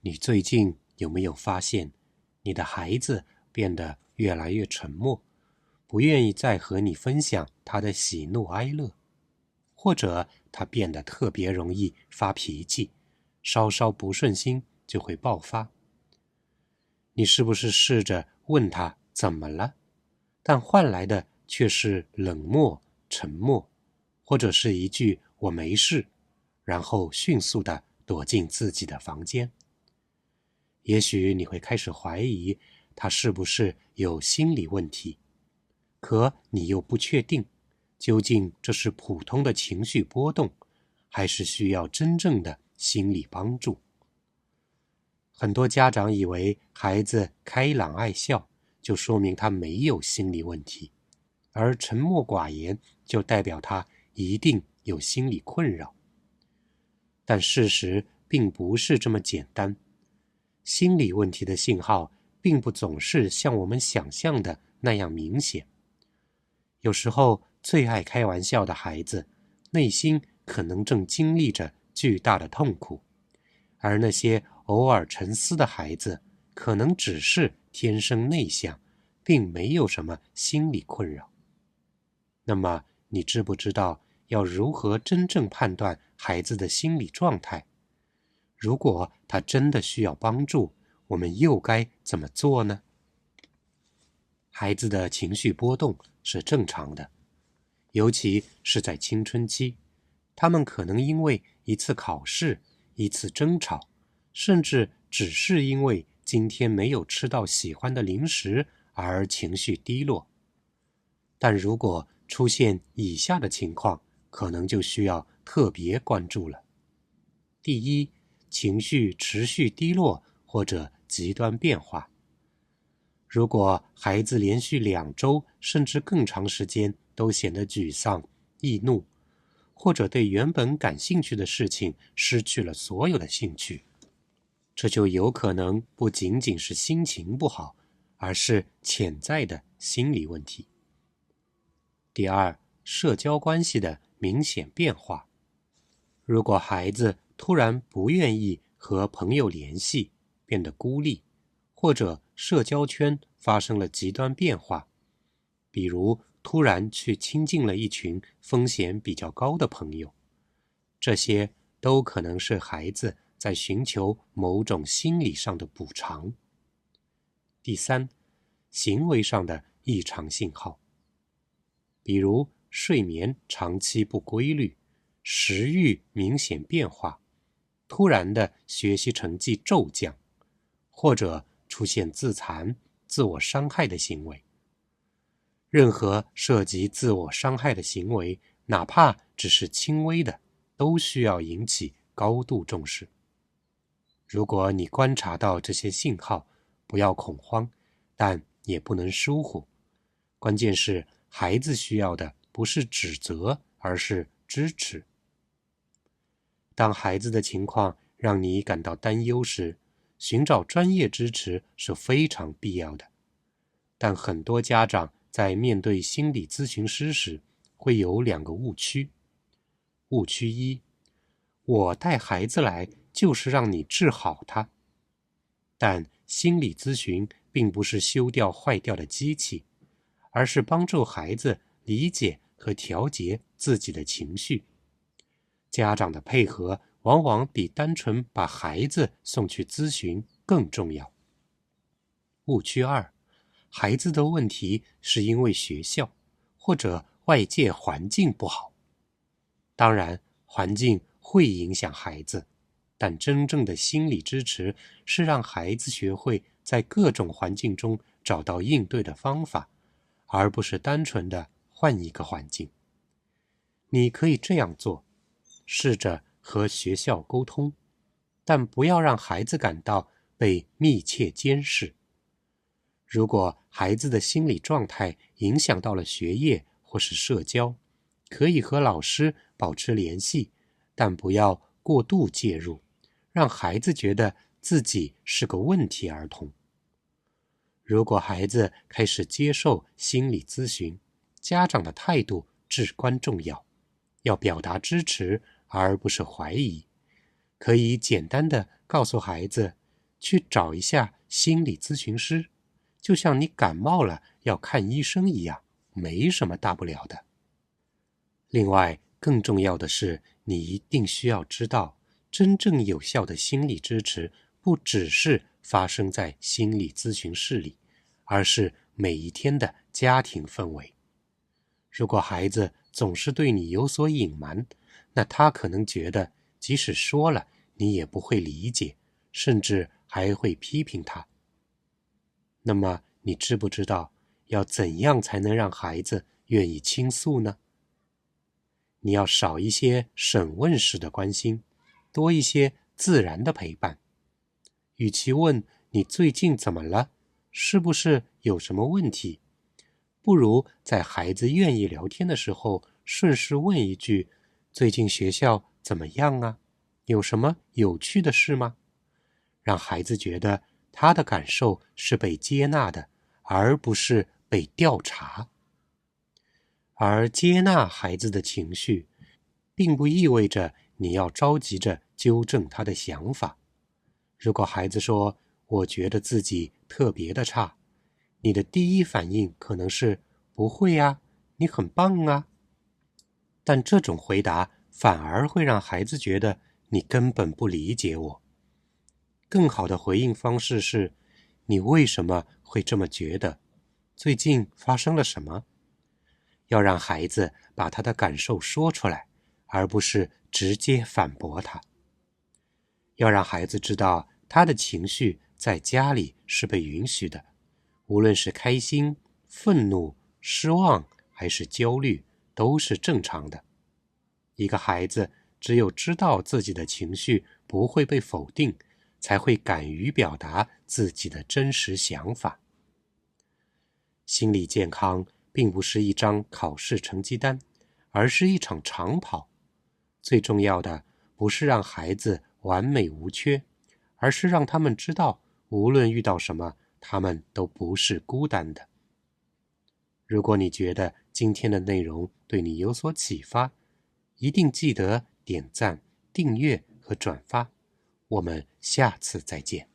你最近有没有发现，你的孩子变得越来越沉默，不愿意再和你分享他的喜怒哀乐，或者他变得特别容易发脾气，稍稍不顺心就会爆发？你是不是试着问他怎么了，但换来的却是冷漠、沉默，或者是一句“我没事”，然后迅速地躲进自己的房间？也许你会开始怀疑他是不是有心理问题，可你又不确定，究竟这是普通的情绪波动，还是需要真正的心理帮助？很多家长以为孩子开朗爱笑，就说明他没有心理问题，而沉默寡言就代表他一定有心理困扰。但事实并不是这么简单，心理问题的信号并不总是像我们想象的那样明显。有时候最爱开玩笑的孩子，内心可能正经历着巨大的痛苦，而那些偶尔沉思的孩子，可能只是天生内向，并没有什么心理困扰。那么，你知不知道要如何真正判断孩子的心理状态？如果他真的需要帮助，我们又该怎么做呢？孩子的情绪波动是正常的，尤其是在青春期，他们可能因为一次考试、一次争吵，甚至只是因为今天没有吃到喜欢的零食而情绪低落。但如果出现以下的情况，可能就需要特别关注了。第一，情绪持续低落或者极端变化。如果孩子连续2周甚至更长时间都显得沮丧、易怒，或者对原本感兴趣的事情失去了所有的兴趣，这就有可能不仅仅是心情不好，而是潜在的心理问题。第二，社交关系的明显变化。如果孩子突然不愿意和朋友联系，变得孤立，或者社交圈发生了极端变化，比如突然去亲近了一群风险比较高的朋友，这些都可能是孩子在寻求某种心理上的补偿。第三，行为上的异常信号，比如睡眠长期不规律，食欲明显变化，突然的学习成绩骤降，或者出现自残、自我伤害的行为。任何涉及自我伤害的行为，哪怕只是轻微的，都需要引起高度重视。如果你观察到这些信号，不要恐慌，但也不能疏忽。关键是孩子需要的不是指责，而是支持。当孩子的情况让你感到担忧时，寻找专业支持是非常必要的。但很多家长在面对心理咨询师时，会有2个误区。误区1，我带孩子来就是让你治好他。但心理咨询并不是修掉坏掉的机器，而是帮助孩子理解和调节自己的情绪。家长的配合往往比单纯把孩子送去咨询更重要。误区2，孩子的问题是因为学校或者外界环境不好。当然，环境会影响孩子，但真正的心理支持是让孩子学会在各种环境中找到应对的方法，而不是单纯的换一个环境。你可以这样做，试着和学校沟通，但不要让孩子感到被密切监视。如果孩子的心理状态影响到了学业或是社交，可以和老师保持联系，但不要过度介入，让孩子觉得自己是个问题儿童。如果孩子开始接受心理咨询，家长的态度至关重要，要表达支持而不是怀疑。可以简单地告诉孩子，去找一下心理咨询师，就像你感冒了要看医生一样，没什么大不了的。另外，更重要的是，你一定需要知道，真正有效的心理支持不只是发生在心理咨询室里，而是每一天的家庭氛围。如果孩子总是对你有所隐瞒，那他可能觉得即使说了，你也不会理解，甚至还会批评他。那么你知不知道要怎样才能让孩子愿意倾诉呢？你要少一些审问式的关心，多一些自然的陪伴。与其问你最近怎么了，是不是有什么问题，不如在孩子愿意聊天的时候，顺势问一句：最近学校怎么样啊？有什么有趣的事吗？让孩子觉得他的感受是被接纳的，而不是被调查。而接纳孩子的情绪，并不意味着你要着急着纠正他的想法。如果孩子说，我觉得自己特别的差，你的第一反应可能是，不会啊，你很棒啊。但这种回答反而会让孩子觉得你根本不理解我。更好的回应方式是，你为什么会这么觉得？最近发生了什么？要让孩子把他的感受说出来，而不是直接反驳他。要让孩子知道他的情绪在家里是被允许的，无论是开心、愤怒、失望还是焦虑，都是正常的。一个孩子只有知道自己的情绪不会被否定，才会敢于表达自己的真实想法。心理健康并不是一张考试成绩单，而是一场长跑。最重要的不是让孩子完美无缺，而是让他们知道，无论遇到什么，他们都不是孤单的。如果你觉得今天的内容对你有所启发，一定记得点赞、订阅和转发。我们下次再见。